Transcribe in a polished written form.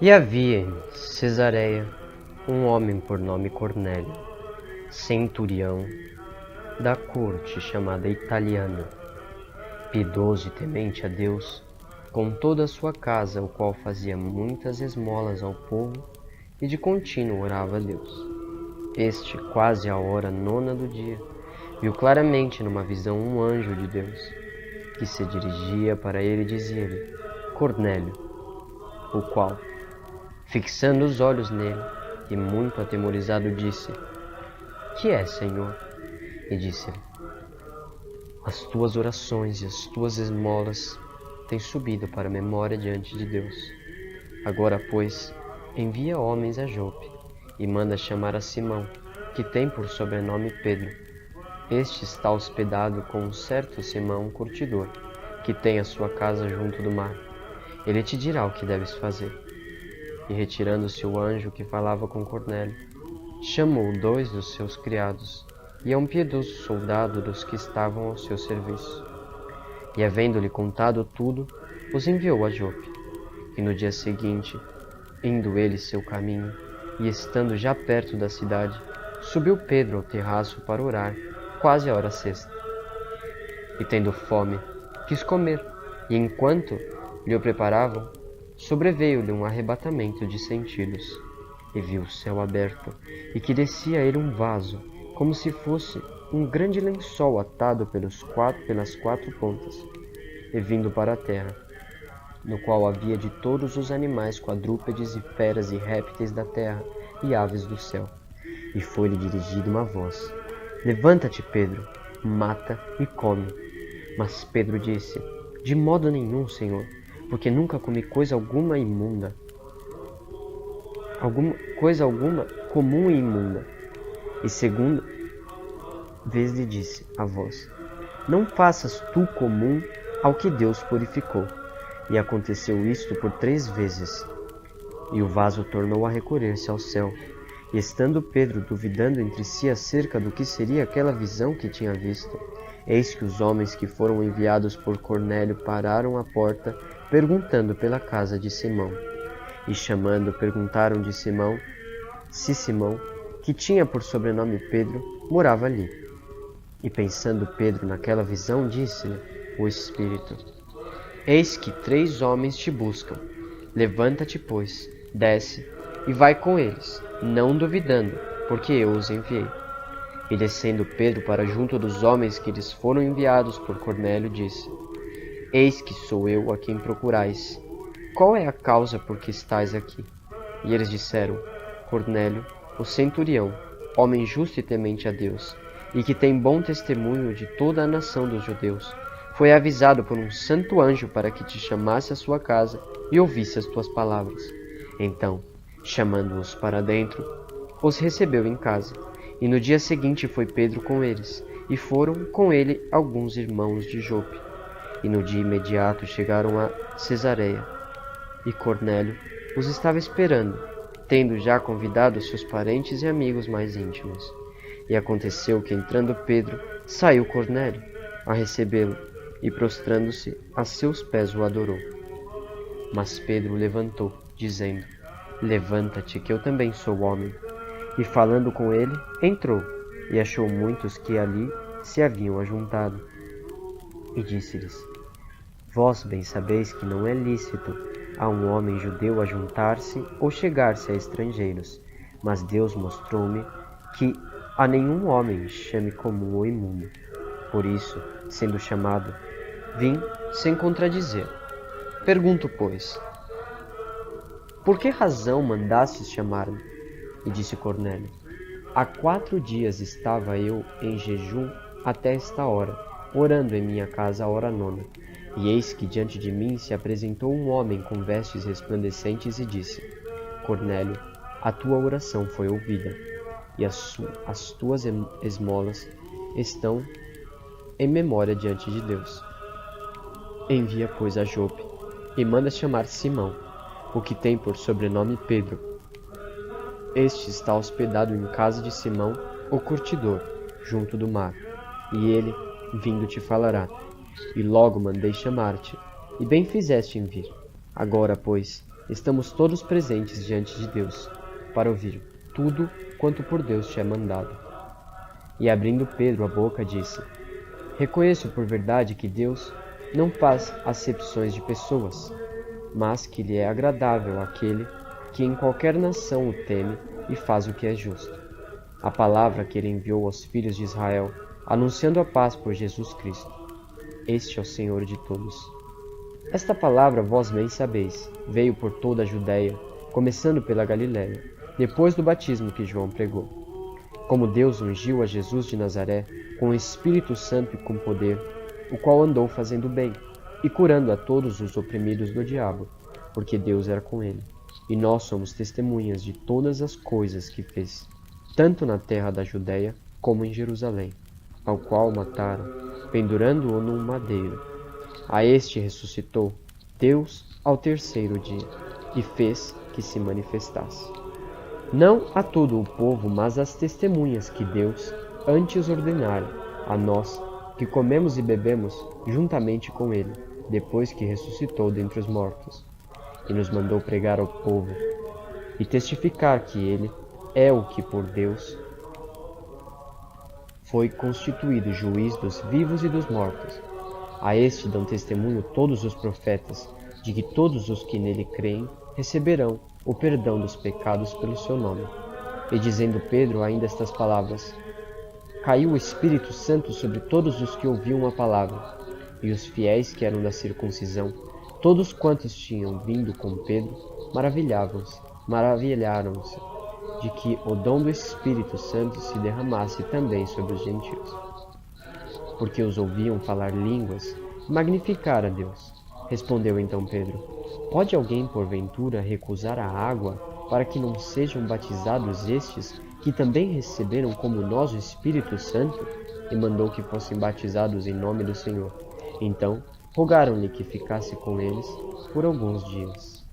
E havia em Cesareia um homem por nome Cornélio, centurião da corte chamada Italiana, piedoso e temente a Deus, com toda a sua casa, o qual fazia muitas esmolas ao povo e de contínuo orava a Deus. Este, quase à hora nona do dia, viu claramente numa visão um anjo de Deus, que se dirigia para ele e dizia-lhe: Cornélio, o qual, fixando os olhos nele e muito atemorizado, disse: Que é, Senhor? E disse-lhe: As tuas orações e as tuas esmolas têm subido para a memória diante de Deus. Agora, pois, envia homens a Jope e manda chamar a Simão, que tem por sobrenome Pedro. Este está hospedado com um certo Simão curtidor, que tem a sua casa junto do mar. Ele te dirá o que deves fazer. E retirando-se o anjo que falava com Cornélio, chamou 2 dos seus criados e a um piedoso soldado dos que estavam ao seu serviço. E havendo-lhe contado tudo, os enviou a Jope. E no dia seguinte, indo ele seu caminho, e estando já perto da cidade, subiu Pedro ao terraço para orar, quase à hora sexta. E tendo fome, quis comer, e enquanto lhe o preparavam, sobreveio-lhe um arrebatamento de sentidos, e viu o céu aberto, e que descia a ele um vaso, como se fosse um grande lençol atado pelas 4 pontas, e vindo para a terra, no qual havia de todos os animais quadrúpedes e feras e répteis da terra e aves do céu. E foi-lhe dirigida uma voz: Levanta-te, Pedro, mata e come. Mas Pedro disse: De modo nenhum, Senhor, porque nunca comi coisa alguma comum e imunda. E segunda vez lhe disse a voz: Não faças tu comum ao que Deus purificou. E aconteceu isto por 3 vezes. E o vaso tornou a recolher-se ao céu. E estando Pedro duvidando entre si acerca do que seria aquela visão que tinha visto, eis que os homens que foram enviados por Cornélio pararam à porta, perguntando pela casa de Simão. E chamando, perguntaram de Simão, se Simão, que tinha por sobrenome Pedro, morava ali. E pensando Pedro naquela visão, disse-lhe o Espírito: Eis que 3 homens te buscam. Levanta-te, pois, desce, e vai com eles, não duvidando, porque eu os enviei. E descendo Pedro para junto dos homens que lhes foram enviados por Cornélio, disse: Eis que sou eu a quem procurais. Qual é a causa por que estais aqui? E eles disseram: Cornélio, o centurião, homem justo e temente a Deus, e que tem bom testemunho de toda a nação dos judeus, foi avisado por um santo anjo para que te chamasse à sua casa e ouvisse as tuas palavras. Então, chamando-os para dentro, os recebeu em casa. E no dia seguinte foi Pedro com eles, e foram com ele alguns irmãos de Jope. E no dia imediato chegaram a Cesareia. E Cornélio os estava esperando, tendo já convidado seus parentes e amigos mais íntimos. E aconteceu que, entrando Pedro, saiu Cornélio a recebê-lo, e prostrando-se a seus pés o adorou. Mas Pedro o levantou, dizendo: Levanta-te, que eu também sou homem. E falando com ele, entrou, e achou muitos que ali se haviam ajuntado. E disse-lhes: Vós bem sabeis que não é lícito a um homem judeu ajuntar-se ou chegar-se a estrangeiros, mas Deus mostrou-me que a nenhum homem chame comum ou imundo. Por isso, sendo chamado, vim sem contradizer. Pergunto, pois, por que razão mandastes chamar-me? E disse Cornélio: Há 4 dias estava eu em jejum até esta hora, orando em minha casa a hora nona. E eis que diante de mim se apresentou um homem com vestes resplandecentes e disse: Cornélio, a tua oração foi ouvida, e as tuas esmolas estão em memória diante de Deus. Envia, pois, a Jope, e manda chamar Simão, o que tem por sobrenome Pedro. Este está hospedado em casa de Simão, o curtidor, junto do mar, e ele, vindo, te falará. E logo mandei chamar-te, e bem fizeste em vir. Agora, pois, estamos todos presentes diante de Deus, para ouvir tudo quanto por Deus te é mandado. E abrindo Pedro a boca, disse: Reconheço por verdade que Deus não faz acepções de pessoas, mas que lhe é agradável aquele que em qualquer nação o teme e faz o que é justo. A palavra que ele enviou aos filhos de Israel, anunciando a paz por Jesus Cristo. Este é o Senhor de todos. Esta palavra vós bem sabeis, veio por toda a Judéia, começando pela Galiléia, depois do batismo que João pregou. Como Deus ungiu a Jesus de Nazaré com o Espírito Santo e com poder, o qual andou fazendo bem e curando a todos os oprimidos do diabo, porque Deus era com ele. E nós somos testemunhas de todas as coisas que fez, tanto na terra da Judéia como em Jerusalém, ao qual mataram, pendurando-o num madeiro. A este ressuscitou Deus ao terceiro dia, e fez que se manifestasse. Não a todo o povo, mas às testemunhas que Deus antes ordenara a nós, que comemos e bebemos juntamente com ele, depois que ressuscitou dentre os mortos, e nos mandou pregar ao povo, e testificar que ele é o que por Deus foi constituído juiz dos vivos e dos mortos. A este dão testemunho todos os profetas, de que todos os que nele creem receberão o perdão dos pecados pelo seu nome. E dizendo Pedro ainda estas palavras, caiu o Espírito Santo sobre todos os que ouviam a palavra, e os fiéis que eram da circuncisão, todos quantos tinham vindo com Pedro, maravilharam-se de que o dom do Espírito Santo se derramasse também sobre os gentios. Porque os ouviam falar línguas, magnificar a Deus. Respondeu então Pedro: Pode alguém, porventura, recusar a água para que não sejam batizados estes, que também receberam como nós o Espírito Santo? E mandou que fossem batizados em nome do Senhor. Então, rogaram-lhe que ficasse com eles por alguns dias.